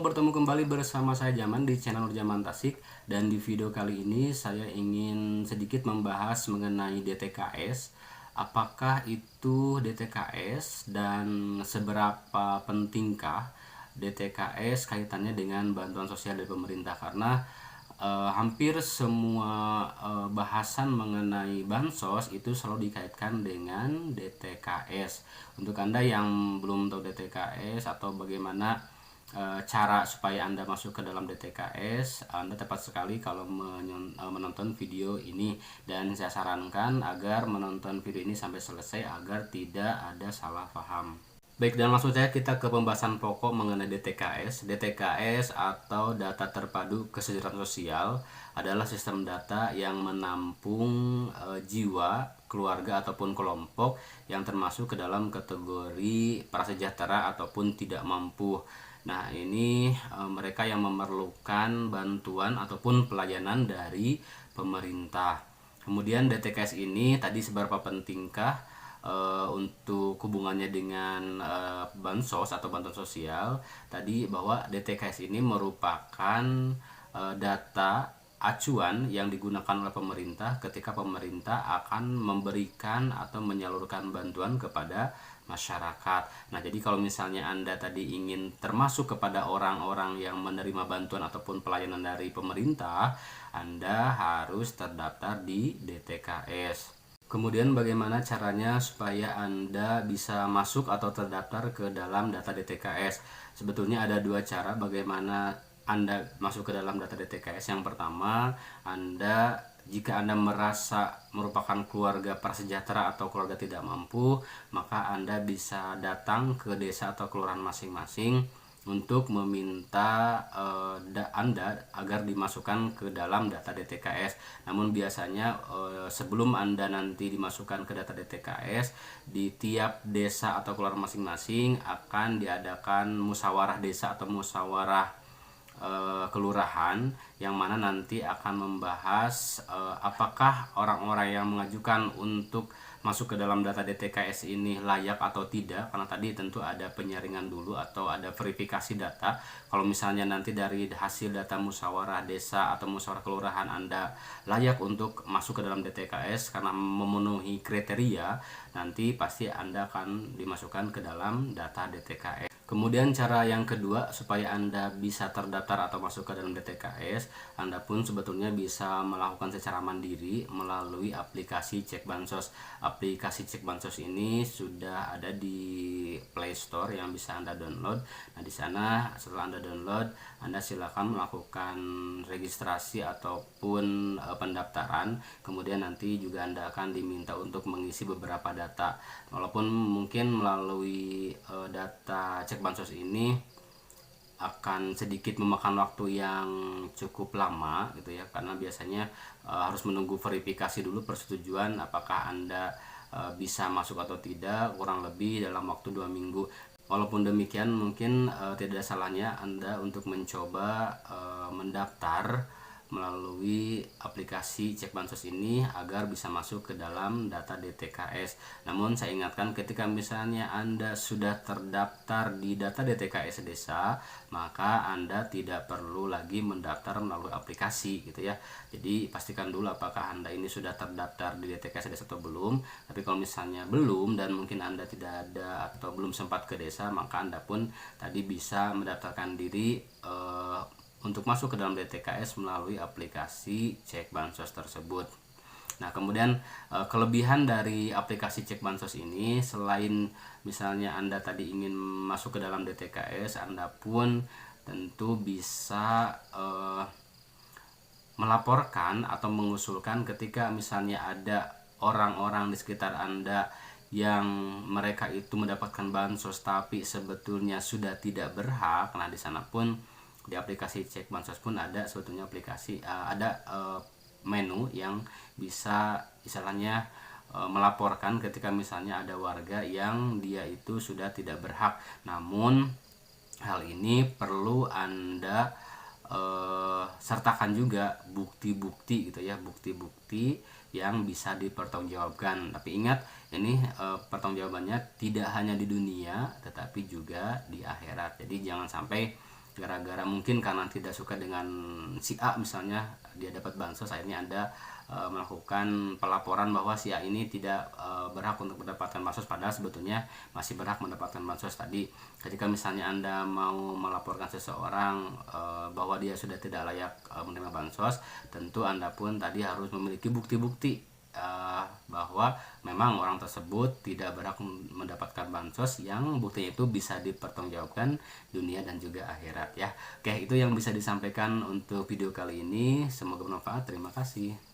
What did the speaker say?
Halo, bertemu kembali bersama saya Jaman di channel Jaman Tasik. Dan di video kali ini saya ingin sedikit membahas mengenai DTKS. Apakah itu DTKS dan seberapa pentingkah DTKS kaitannya dengan bantuan sosial dari pemerintah? Karena hampir semua bahasan mengenai bansos itu selalu dikaitkan dengan DTKS. Untuk Anda yang belum tahu DTKS atau bagaimana cara supaya Anda masuk ke dalam DTKS, Anda tepat sekali kalau menonton video ini, dan saya sarankan agar menonton video ini sampai selesai agar tidak ada salah paham. Baik, dan langsung saja kita ke pembahasan pokok mengenai DTKS. DTKS atau Data Terpadu Kesejahteraan Sosial adalah sistem data yang menampung jiwa, keluarga ataupun kelompok yang termasuk ke dalam kategori prasejahtera ataupun tidak mampu. Nah, ini mereka yang memerlukan bantuan ataupun pelayanan dari pemerintah. Kemudian DTKS ini tadi seberapa pentingkah untuk hubungannya dengan bansos atau bantuan sosial? Tadi bahwa DTKS ini merupakan data acuan yang digunakan oleh pemerintah ketika pemerintah akan memberikan atau menyalurkan bantuan kepada masyarakat. Nah, jadi kalau misalnya Anda tadi ingin termasuk kepada orang-orang yang menerima bantuan ataupun pelayanan dari pemerintah, Anda harus terdaftar di DTKS. Kemudian bagaimana caranya supaya Anda bisa masuk atau terdaftar ke dalam data DTKS? Sebetulnya ada dua cara bagaimana Anda masuk ke dalam data DTKS. Yang pertama, jika Anda merasa merupakan keluarga prasejahtera atau keluarga tidak mampu, maka Anda bisa datang ke desa atau kelurahan masing-masing untuk meminta Anda agar dimasukkan ke dalam data DTKS. Namun biasanya sebelum Anda nanti dimasukkan ke data DTKS, di tiap desa atau kelurahan masing-masing akan diadakan musyawarah desa atau musyawarah kelurahan, yang mana nanti akan membahas apakah orang-orang yang mengajukan untuk masuk ke dalam data DTKS ini layak atau tidak. Karena tadi tentu ada penyaringan dulu atau ada verifikasi data. Kalau misalnya nanti dari hasil data musyawarah desa atau musyawarah kelurahan Anda layak untuk masuk ke dalam DTKS karena memenuhi kriteria, nanti pasti Anda akan dimasukkan ke dalam data DTKS. Kemudian cara yang kedua supaya Anda bisa terdaftar atau masuk ke dalam DTKS, Anda pun sebetulnya bisa melakukan secara mandiri melalui aplikasi Cek Bansos. Aplikasi Cek Bansos ini sudah ada di Play Store yang bisa Anda download. Nah, di sana setelah Anda download, Anda silakan melakukan registrasi ataupun pendaftaran. Kemudian nanti juga Anda akan diminta untuk mengisi beberapa data. Walaupun mungkin melalui data Cek Bansos ini akan sedikit memakan waktu yang cukup lama gitu ya, karena biasanya harus menunggu verifikasi dulu persetujuan apakah Anda bisa masuk atau tidak, kurang lebih dalam waktu 2 minggu. Walaupun demikian, mungkin tidak ada salahnya Anda untuk mencoba mendaftar melalui aplikasi Cek Bansos ini agar bisa masuk ke dalam data DTKS. Namun saya ingatkan, ketika misalnya Anda sudah terdaftar di data DTKS desa, maka Anda tidak perlu lagi mendaftar melalui aplikasi gitu ya. Jadi pastikan dulu apakah Anda ini sudah terdaftar di DTKS desa atau belum. Tapi kalau misalnya belum dan mungkin Anda tidak ada atau belum sempat ke desa, maka Anda pun tadi bisa mendaftarkan diri untuk masuk ke dalam DTKS melalui aplikasi Cek Bansos tersebut. Nah, kemudian kelebihan dari aplikasi Cek Bansos ini, selain misalnya Anda tadi ingin masuk ke dalam DTKS, Anda pun tentu bisa melaporkan atau mengusulkan ketika misalnya ada orang-orang di sekitar Anda yang mereka itu mendapatkan bansos tapi sebetulnya sudah tidak berhak. Nah, di sana pun di aplikasi Cek Bansos pun ada sebetulnya menu yang bisa istilahnya melaporkan ketika misalnya ada warga yang dia itu sudah tidak berhak. Namun hal ini perlu Anda sertakan juga bukti-bukti gitu ya, bukti-bukti yang bisa dipertanggungjawabkan. Tapi ingat, ini pertanggungjawabannya tidak hanya di dunia tetapi juga di akhirat. Jadi jangan sampai gara-gara mungkin karena tidak suka dengan si A, misalnya dia dapat bansos, akhirnya Anda melakukan pelaporan bahwa si A ini tidak berhak untuk mendapatkan bansos, padahal sebetulnya masih berhak mendapatkan bansos tadi. Ketika misalnya Anda mau melaporkan seseorang bahwa dia sudah tidak layak menerima bansos, tentu Anda pun tadi harus memiliki bukti-bukti bahwa memang orang tersebut tidak berhak mendapatkan bansos, yang buktinya itu bisa dipertanggungjawabkan dunia dan juga akhirat ya. Oke, itu yang bisa disampaikan untuk video kali ini, semoga bermanfaat. Terima kasih.